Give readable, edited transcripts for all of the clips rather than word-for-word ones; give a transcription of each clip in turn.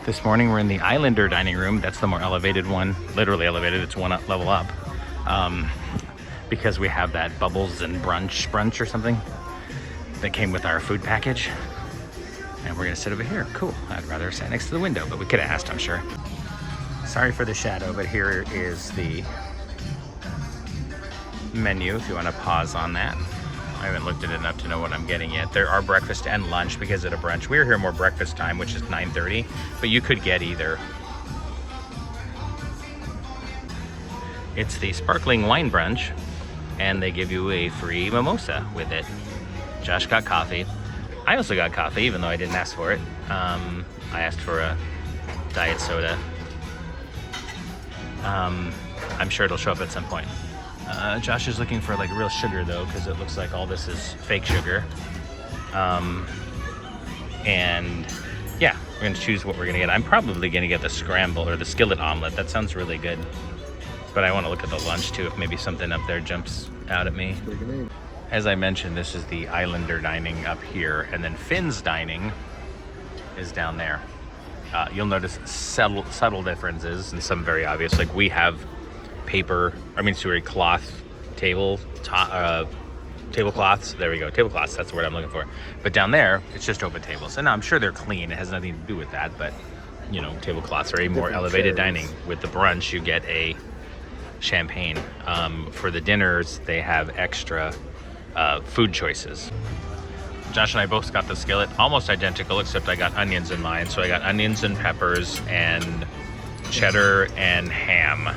This morning we're in the Islander dining room. That's the more elevated one, literally elevated. It's one level up, because we have that bubbles and brunch or something that came with our food package. And we're gonna sit over here. Cool. I'd rather sit next to the window, but we could have asked, I'm sure. Sorry for the shadow, but here is the menu if you want to pause on that. I haven't looked at it enough to know what I'm getting yet. There are breakfast and lunch because at a brunch. We were here more breakfast time, which is 9:30, but you could get either. It's the sparkling wine brunch, and they give you a free mimosa with it. Josh got coffee. I also got coffee, even though I didn't ask for it. I asked for a diet soda. I'm sure it'll show up at some point. Josh is looking for like real sugar though, because it looks like all this is fake sugar. And yeah, we're gonna choose what we're gonna get. I'm probably gonna get the scramble or the skillet omelet. That sounds really good. But I wanna look at the lunch too, if maybe something up there jumps out at me. As I mentioned, this is the Islander dining up here, and then Finn's dining is down there. You'll notice subtle differences and some very obvious. Like we have cloth tablecloths. There we go, tablecloths, that's the word I'm looking for. But down there, it's just open tables. And I'm sure they're clean, it has nothing to do with that, but you know, tablecloths are a more elevated dining. With the brunch, you get a champagne. For the dinners, they have extra food choices. Josh and I both got the skillet, almost identical, except I got onions in mine. So I got onions and peppers and cheddar and ham.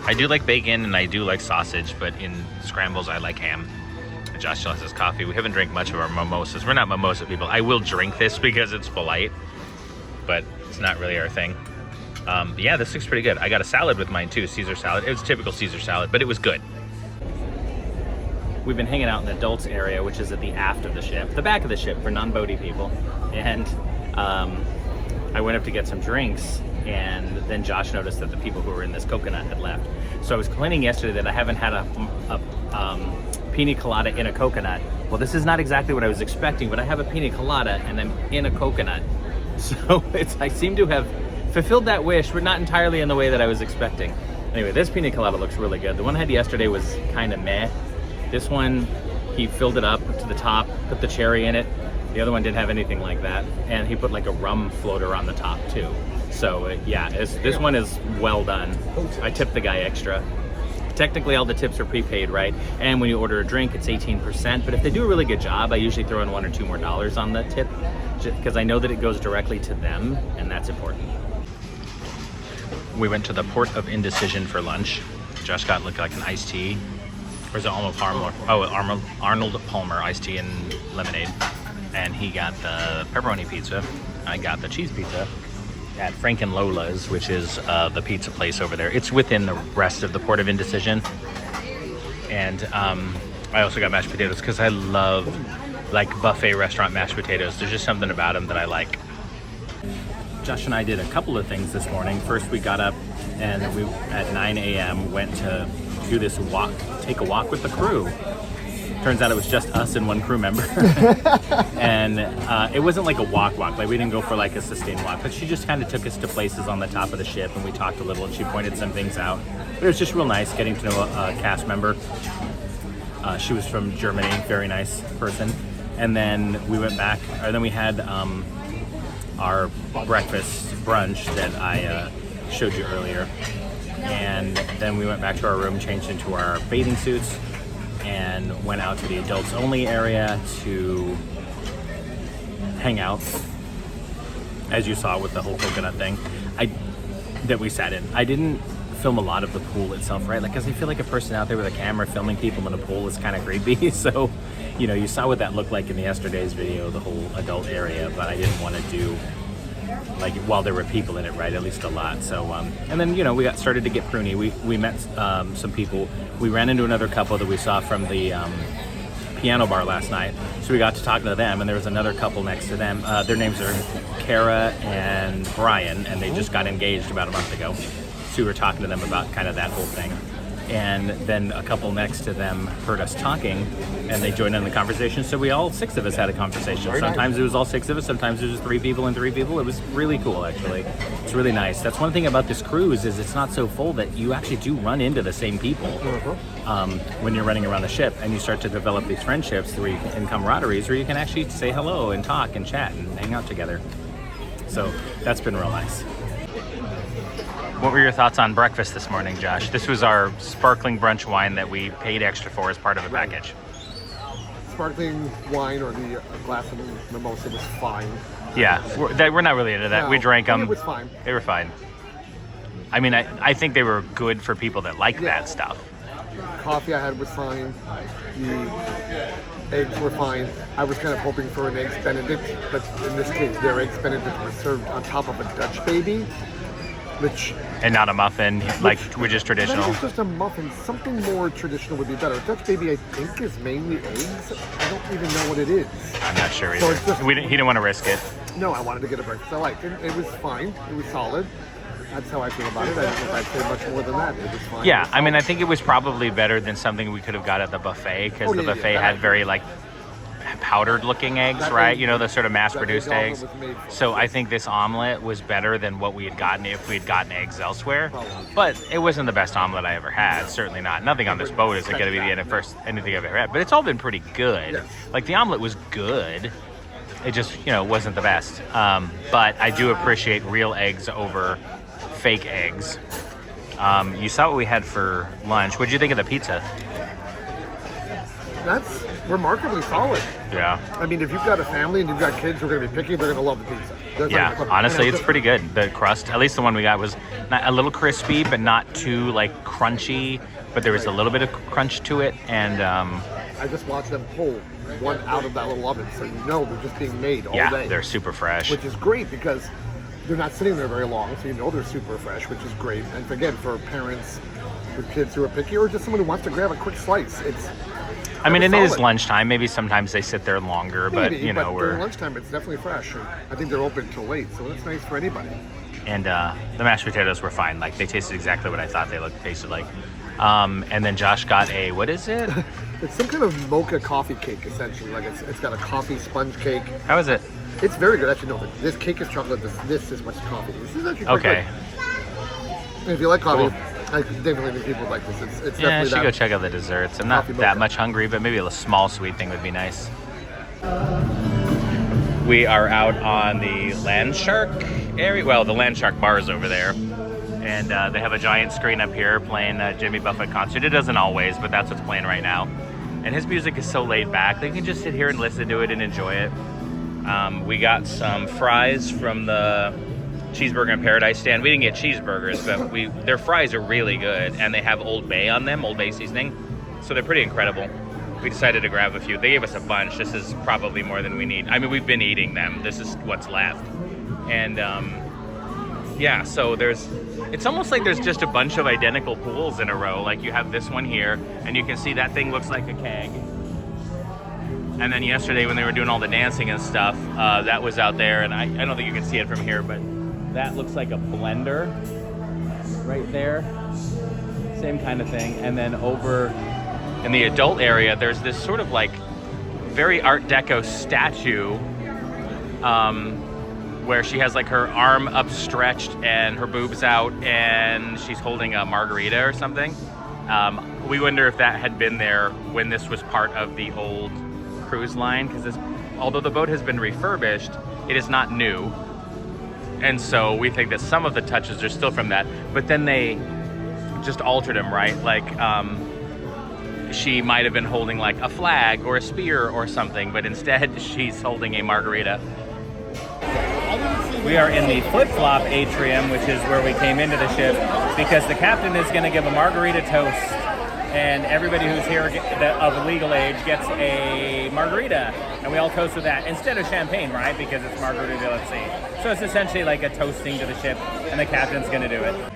I do like bacon and I do like sausage, but in scrambles I like ham. And Josh still has his coffee. We haven't drank much of our mimosas. We're not mimosa people. I will drink this because it's polite, but it's not really our thing. Yeah, this looks pretty good. I got a salad with mine too, Caesar salad. It was typical Caesar salad, but it was good. We've been hanging out in the adults area, which is at the aft of the ship, the back of the ship for non-boaty people. And I went up to get some drinks, and then Josh noticed that the people who were in this coconut had left. So I was complaining yesterday that I haven't had a pina colada in a coconut. Well, this is not exactly what I was expecting, but I have a pina colada and I'm in a coconut. So I seem to have fulfilled that wish, but not entirely in the way that I was expecting. Anyway, this pina colada looks really good. The one I had yesterday was kind of meh. This one, he filled it up to the top, put the cherry in it. The other one didn't have anything like that. And he put like a rum floater on the top too. So yeah, this one is well done. I tipped the guy extra. Technically all the tips are prepaid, right? And when you order a drink, it's 18%. But if they do a really good job, I usually throw in $1 or $2 more on the tip, because I know that it goes directly to them, and that's important. We went to the Port of Indecision for lunch. Josh got looked like an iced tea. Or is it Arnold Palmer? Oh, Arnold Palmer iced tea and lemonade. And he got the pepperoni pizza. I got the cheese pizza at Frank and Lola's, which is the pizza place over there. It's within the rest of the Port of Indecision. And I also got mashed potatoes because I love like buffet restaurant mashed potatoes. There's just something about them that I like. Josh and I did a couple of things this morning. First, we got up and we at 9 a.m. went to do this walk, take a walk with the crew. Turns out it was just us and one crew member. And it wasn't like a walk, like we didn't go for like a sustained walk, but she just kind of took us to places on the top of the ship and we talked a little and she pointed some things out. But it was just real nice getting to know a cast member. She was from Germany, very nice person. And then we went back, or then we had our breakfast brunch that I showed you earlier. And then we went back to our room, changed into our bathing suits, and went out to the adults only area to hang out, as you saw with the whole coconut thing that we sat in. I didn't film a lot of the pool itself, right? Like, because I feel like a person out there with a camera filming people in a pool is kind of creepy. So, you know, you saw what that looked like in yesterday's video, the whole adult area, but I didn't want to do like while there were people in it, right? At least a lot. So, and then, you know, we got started to get pruny. We met some people. We ran into another couple that we saw from the piano bar last night. So we got to talk to them, and there was another couple next to them. Their names are Kara and Brian, and they just got engaged about a month ago. So we were talking to them about kind of that whole thing. And then a couple next to them heard us talking, and they joined in the conversation. So we all 6 of us had a conversation. Sometimes it was all 6 of us. Sometimes it was 3 people and 3 people. It was really cool, actually. It's really nice. That's one thing about this cruise is it's not so full that you actually do run into the same people when you're running around the ship, and you start to develop these friendships and camaraderies where you can actually say hello and talk and chat and hang out together. So that's been real nice. What were your thoughts on breakfast this morning, Josh? This was our sparkling brunch wine that we paid extra for as part of the package. Sparkling wine or the glass of mimosa was fine. Yeah, we're not really into that. No, we drank them. It was fine. They were fine. I mean, I think they were good for people that like that stuff. Coffee I had was fine. The eggs were fine. I was kind of hoping for an Eggs Benedict, but in this case, their Eggs Benedict was served on top of a Dutch baby. And not a muffin, which is traditional. That is just a muffin. Something more traditional would be better. Dutch baby, I think, is mainly eggs. I don't even know what it is. I'm not sure either. So he didn't want to risk it. No, I wanted to get a breakfast. I liked it. It was fine. It was solid. That's how I feel about it. I don't know if I'd say much more than that. It was fine. Yeah, I mean, I think it was probably better than something we could have got at the buffet, because the buffet had very powdered looking eggs, right? You know, the sort of mass produced eggs. So I think this omelet was better than what we had gotten if we had gotten eggs elsewhere. But it wasn't the best omelet I ever had. Certainly not. Nothing on this boat is going to be anything I've ever had. But it's all been pretty good. Like, the omelet was good. It just, wasn't the best. But I do appreciate real eggs over fake eggs. You saw what we had for lunch. What did you think of the pizza? That's remarkably solid. Yeah. I mean, if you've got a family and you've got kids who are going to be picky, they're going to love the pizza. Yeah, honestly, it's pretty good. The crust, at least the one we got, was not a little crispy, but not too crunchy. But there was a little bit of crunch to it, and I just watched them pull one out of that little oven, so they're just being made all day. Yeah, they're super fresh. Which is great because they're not sitting there very long, so they're super fresh, which is great. And again, for parents with kids who are picky, or just someone who wants to grab a quick slice, it is lunchtime. Maybe sometimes they sit there longer, but during lunchtime, it's definitely fresh. And I think they're open till late, so that's nice for anybody. And the mashed potatoes were fine. They tasted exactly what I thought they tasted like. And then Josh got what is it? It's some kind of mocha coffee cake, essentially. It's got a coffee sponge cake. How is it? It's very good. Actually, no, this cake is chocolate. This is what's coffee. This is actually quite good. And if you like coffee, cool. I definitely think people would like this. It's definitely I should go check out the desserts. I'm not that much hungry, but maybe a small sweet thing would be nice. We are out on the Land Shark area. Well, the Land Shark bar is over there. And they have a giant screen up here playing a Jimmy Buffett concert. It doesn't always, but that's what's playing right now. And his music is so laid back. They can just sit here and listen to it and enjoy it. We got some fries from the Cheeseburger in Paradise stand. We didn't get cheeseburgers, but their fries are really good, and they have Old Bay on them, Old Bay seasoning, so they're pretty incredible. We decided to grab a few. They gave us a bunch. This is probably more than we need. I mean, we've been eating them. This is what's left. And so it's almost like there's just a bunch of identical pools in a row. Like, you have this one here, and you can see that thing looks like a keg. And then yesterday when they were doing all the dancing and stuff, that was out there, and I don't think you can see it from here, but that looks like a blender right there. Same kind of thing. And then over in the adult area, there's this sort of very Art Deco statue where she has her arm upstretched and her boobs out, and she's holding a margarita or something. We wonder if that had been there when this was part of the old cruise line, because although the boat has been refurbished, it is not new. And so we think that some of the touches are still from that, but then they just altered them, right? She might have been holding a flag or a spear or something, but instead she's holding a margarita. We are in the flip-flop atrium, which is where we came into the ship, because the captain is going to give a margarita toast, and everybody who's here of legal age gets a margarita, and we all toast with that instead of champagne, right? Because it's Margaritaville at sea. So it's essentially like a toasting to the ship, and the captain's going to do it.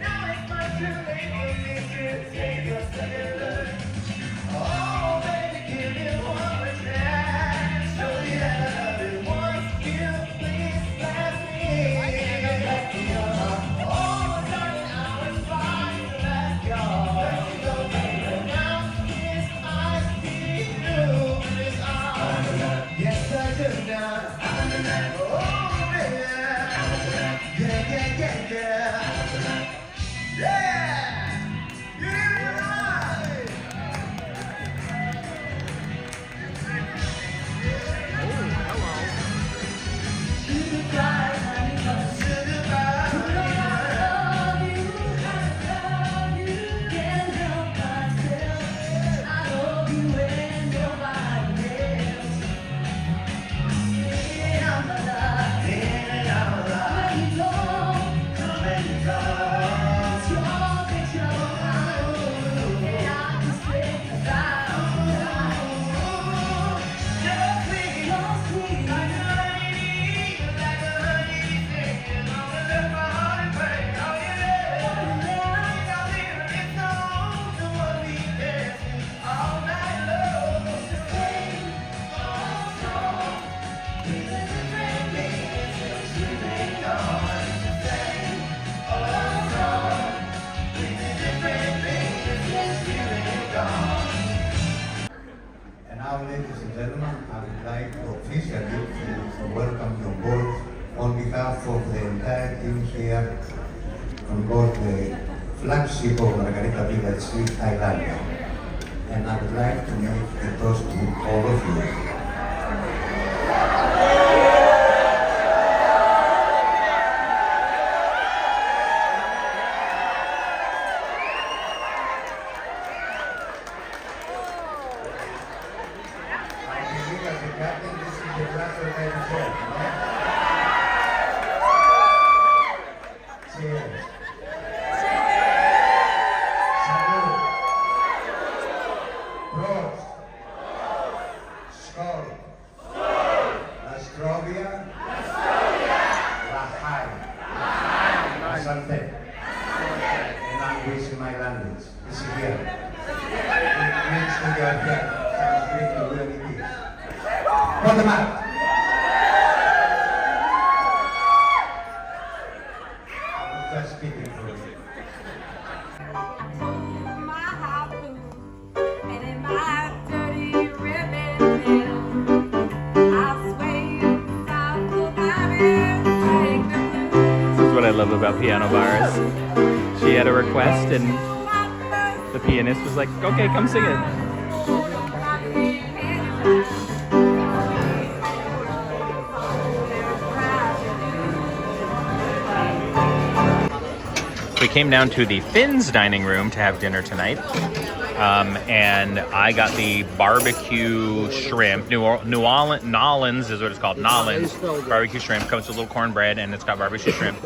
Now, ladies and gentlemen, I would like to officially to welcome you on board on behalf of the entire team here on board the flagship of Margaritaville at Sweet Thailandia. And I would like to make a toast to all of you. And I'm wishing my language. This is here. It means to your head. Sounds great to where it is. Hold them up. I was just speaking for you. What I love about piano bars. She had a request and the pianist was like, okay, come sing it. We came down to the Finn's dining room to have dinner tonight. And I got the barbecue shrimp. Nolans is what it's called. Nolans barbecue shrimp. Comes with a little cornbread and it's got barbecue shrimp.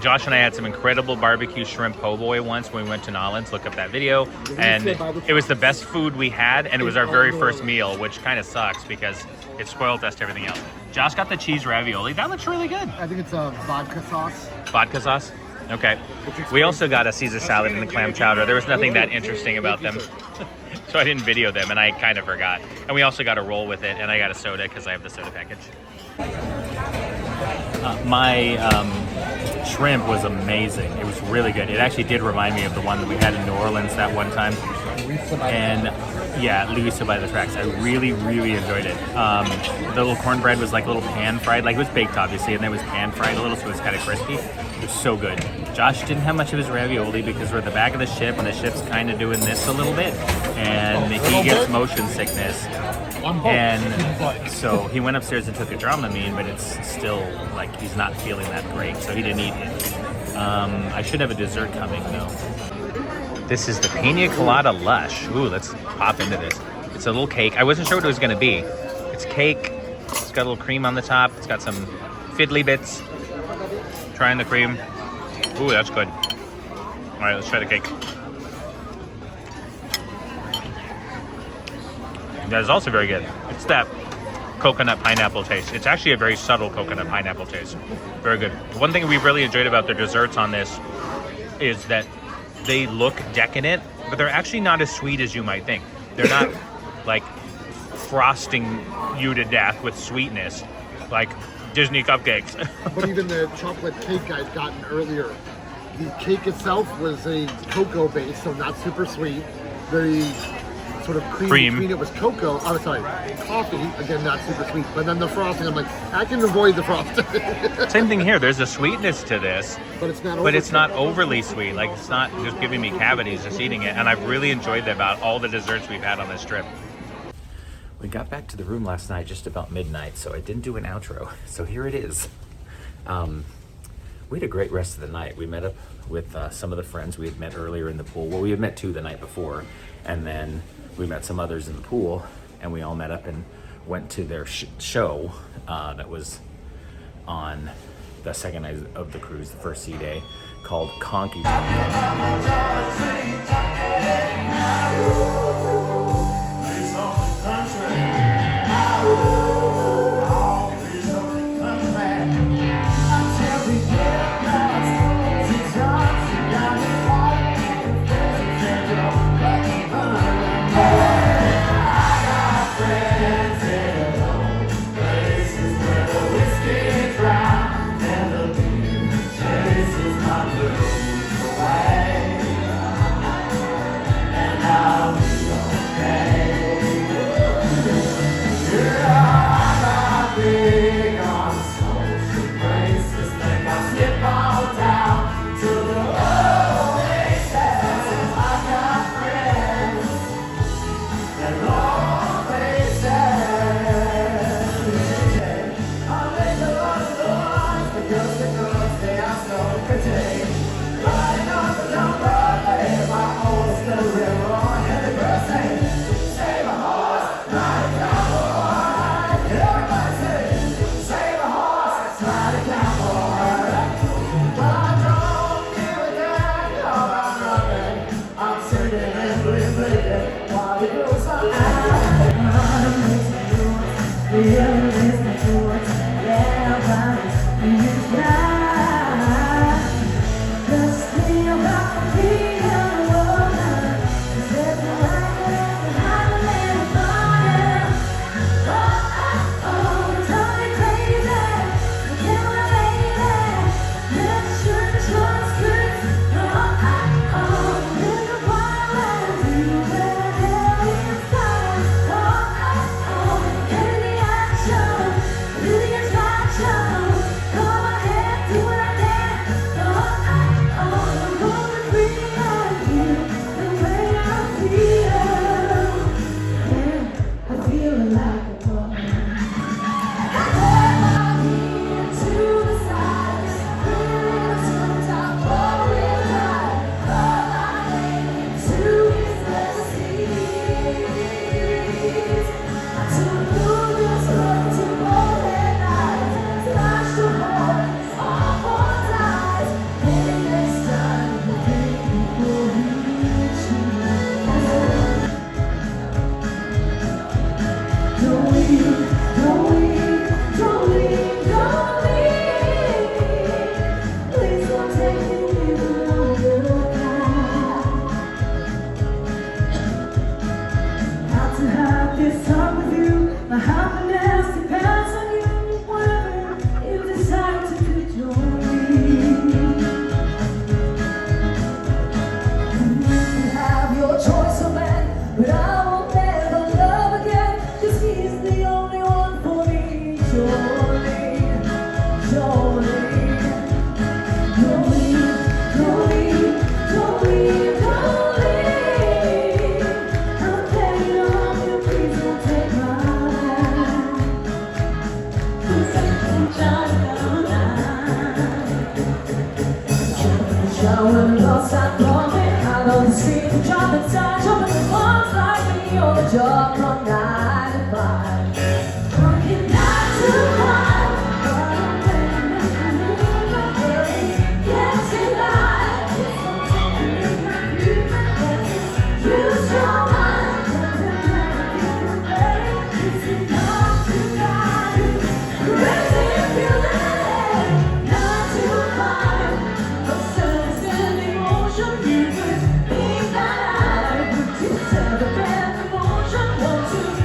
Josh and I had some incredible barbecue shrimp po' boy once when we went to Nolans. Look up that video. And it was the best food we had, and it was our very first meal, which kind of sucks because it spoiled us to everything else. Josh got the cheese ravioli. That looks really good. I think it's a vodka sauce. Vodka sauce? Okay. We also got a Caesar salad and a clam chowder. There was nothing that interesting about them, so I didn't video them, and I kind of forgot. And we also got a roll with it, and I got a soda because I have the soda package. My shrimp was amazing. It was really good. It actually did remind me of the one that we had in New Orleans that one time. And yeah, Louisa by the Tracks. I really, really enjoyed it. The little cornbread was like a little pan fried, like it was baked obviously, and then it was pan fried a little, so it was kind of crispy. It was so good. Josh didn't have much of his ravioli because we're at the back of the ship, and the ship's kind of doing this a little bit, and he gets motion sickness. And so he went upstairs and took a Dramamine, but it's still like he's not feeling that great, so he didn't eat it. I should have a dessert coming though. This is the Pina Colada Lush. Ooh, let's pop into this. It's a little cake. I wasn't sure what it was gonna be. It's cake. It's got a little cream on the top. It's got some fiddly bits. Trying the cream. Ooh, that's good. All right, let's try the cake. That is also very good. It's that coconut pineapple taste. It's actually a very subtle coconut pineapple taste. Very good. One thing we've really enjoyed about the desserts on this is that they look decadent, but they're actually not as sweet as you might think. They're not like frosting you to death with sweetness like Disney cupcakes. But even the chocolate cake I'd gotten earlier, the cake itself was a cocoa base, so not super sweet. The sort of cream Cream. between it was cocoa. Oh, sorry, coffee. Again, not super sweet. But then the frosting, I'm like, I can avoid the frosting. Same thing here. There's a sweetness to this, But it's not. but it's not overly sweet. Like, it's not just giving me cavities just eating it. And I've really enjoyed about all the desserts we've had on this trip. We got back to the room last night just about midnight, so I didn't do an outro. So here it is. We had a great rest of the night. We met up with some of the friends we had met earlier in the pool. Well, we had met 2 the night before, and then we met some others in the pool, and we all met up and went to their show that was on the second night of the cruise, the first sea day, called Conky Job from 9 to 5. Working 9 to 5. But I'm getting life. Use your mind. It's enough to guide you. Crazy if you let it. 9 to 5. A sense and emotion. You could be that I would you celebrate. Want to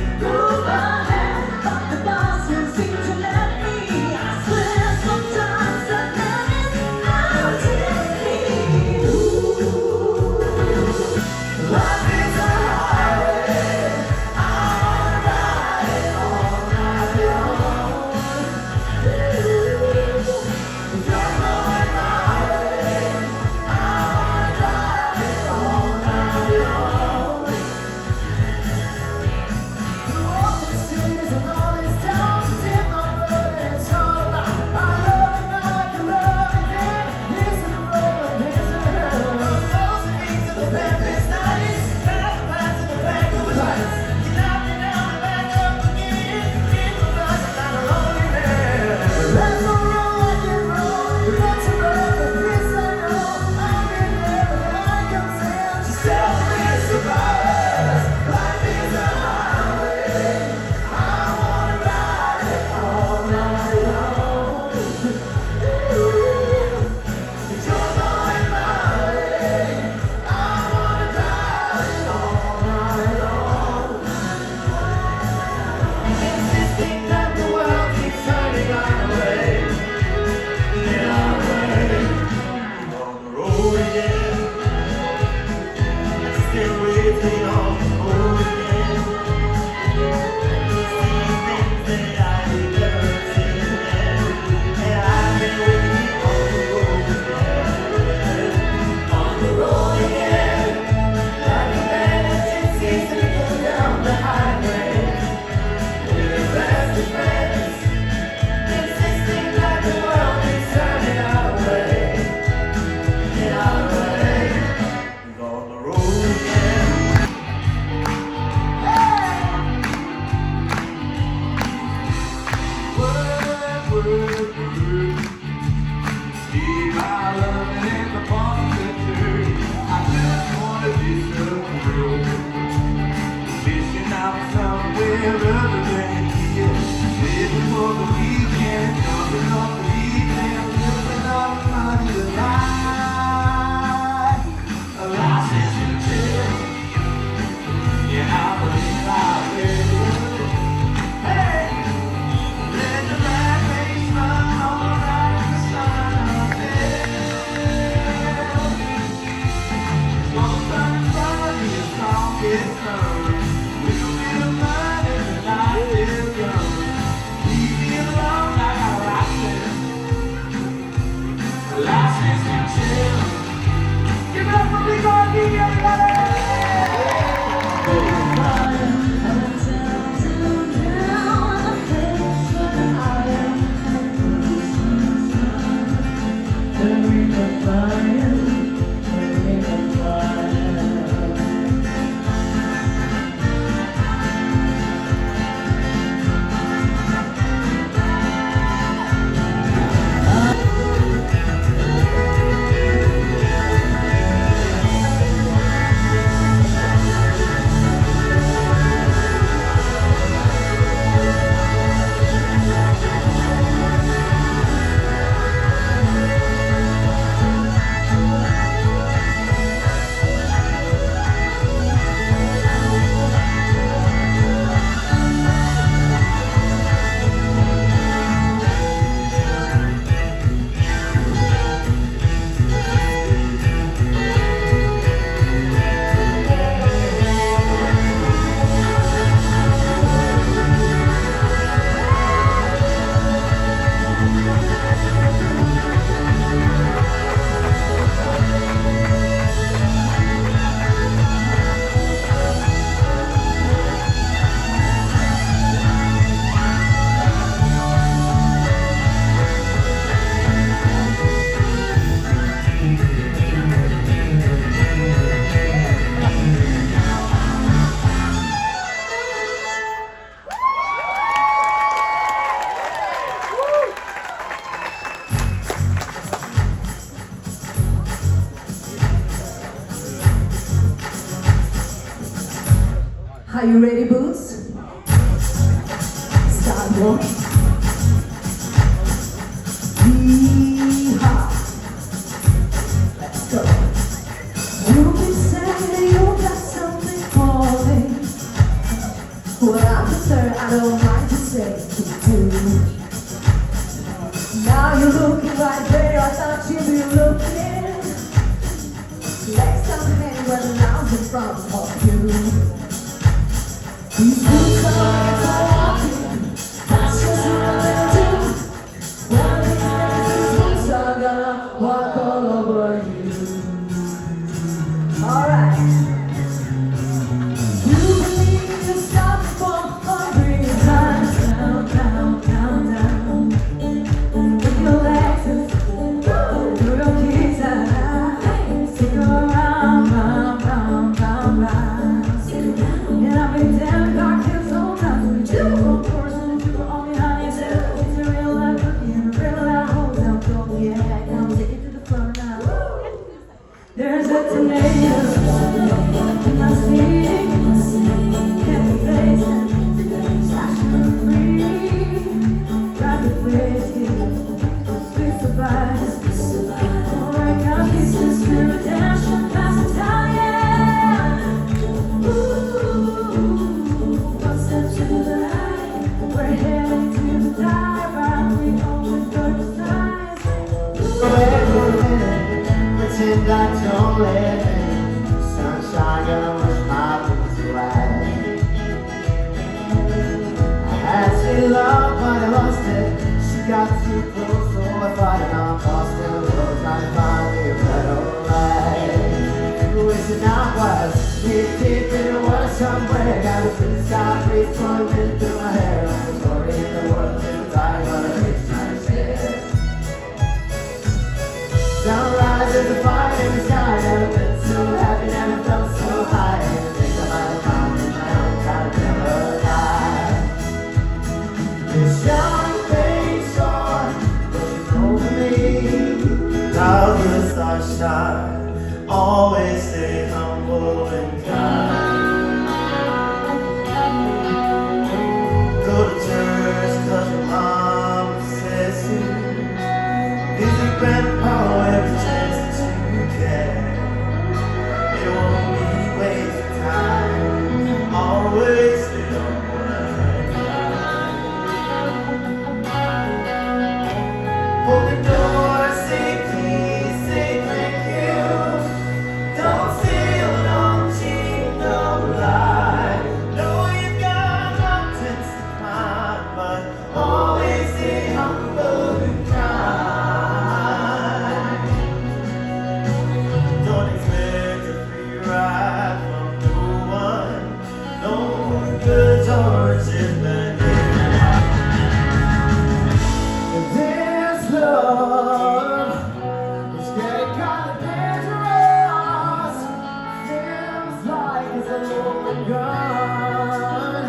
Are you ready, Boots? Start walking. Yeehaw. Let's go. You can say you got something for me. Well, I'm concerned, I don't mind to say to do. Now you're looking right there, I thought you'd be looking. Legs down the hand when the now's in front of you. These boots are made for walking, that's just what they'll do. One of these days these boots are gonna walk all over you. Alright. You believe you stop for 100 times. Down, down, down, down. With your legs and through your knees and stick around, round, round, round, round. And I've been damn cocktails sometimes we do. One person to go on behind yourself. It's a real life cooking, a real life hotel talk. Yeah, now take it to the floor now. There's a tornado in my city. Can't face it. Slashing free. Rapid whiskey. Sweet surprise. Alright, got kisses to redemption. Past Italian. Ooh, one step to the right. We're heading to the dive. Aren't we only good size? Pretend I don't live in sunshine, gonna wish my boots away. I had sweet love, but I lost it. She got too close, so I thought it on lost in the world, trying to find me a better way. Wishing I was deep in the water somewhere. Got a pretty soft breeze flowing through my hair. I'm the story in the world, is dying, but I'm trying to share. Sunrise is a fire in the sky. Never been so happy, never felt so high. And I think I might have found in my own kind of paradise. This young face short, looking over me. How the stars shine, always stay humble and kind. Go to church 'cause your mama says to. Music grandpa, every chance that you can. It won't be wasted time. Always stay humble and kind. Open doors, say please, say thank you. Don't steal, don't cheat, don't lie. Know you've got mountains to climb, but always stay humble and kind. Don't expect a free ride from no one. No goods or shipment. This love is getting kind of dangerous. Feels like it's a loaded gun.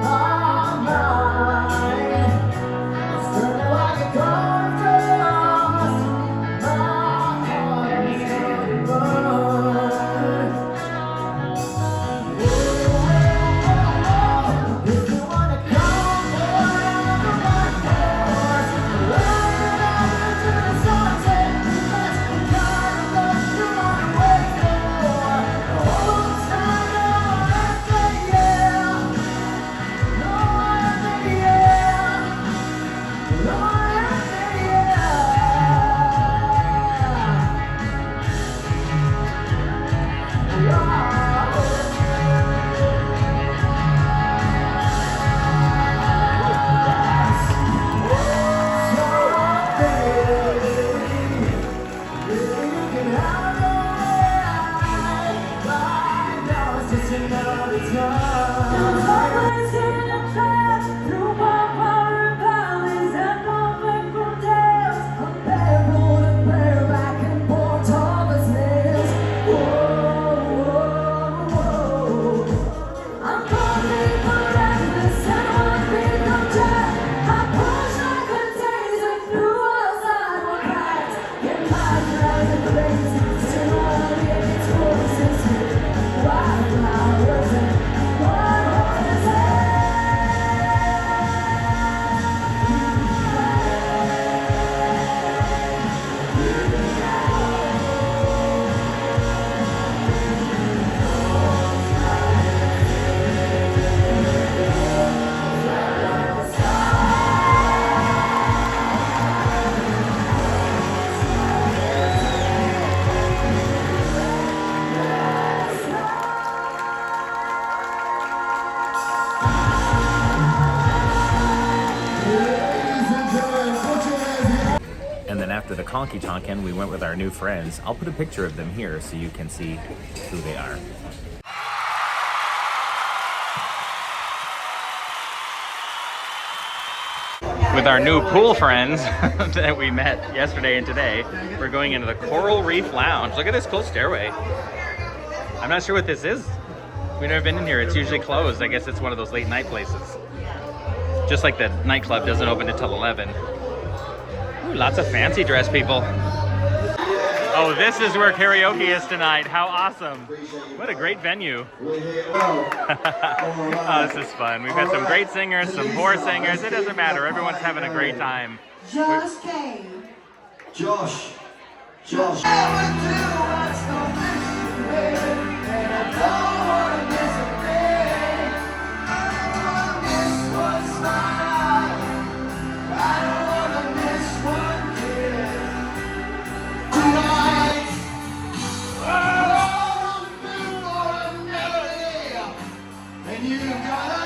My mind is turning like a cold dust. My heart is gonna burn. If you wanna come forever, my horse, ride it out into the sunset. That's the kind of love you wanna wait for. The whole time you're after, yeah. No after, yeah. No after, Another time. Always in a trap, through barbaric valleys and perfect frontiers. Unbearable and bareback and poor Thomas nails. Whoa, whoa, whoa. I'm falling for reckless and one big object. I push like a daisy through walls that were cracked. Get my driving crazy, still only its voices. Why? after the Conky Tonkin, we went with our new friends. I'll put a picture of them here so you can see who they are. With our new pool friends that we met yesterday and today, we're going into the Coral Reef Lounge. Look at this cool stairway. I'm not sure what this is. We've never been in here. It's usually closed. I guess it's one of those late night places. Just like the nightclub doesn't open until 11. Ooh, lots of fancy dress people. Oh, this is where karaoke is tonight. How awesome. What a great venue. Oh, this is fun. We've got some great singers, some poor singers. It doesn't matter. Everyone's having a great time. Josh came. Josh. You gotta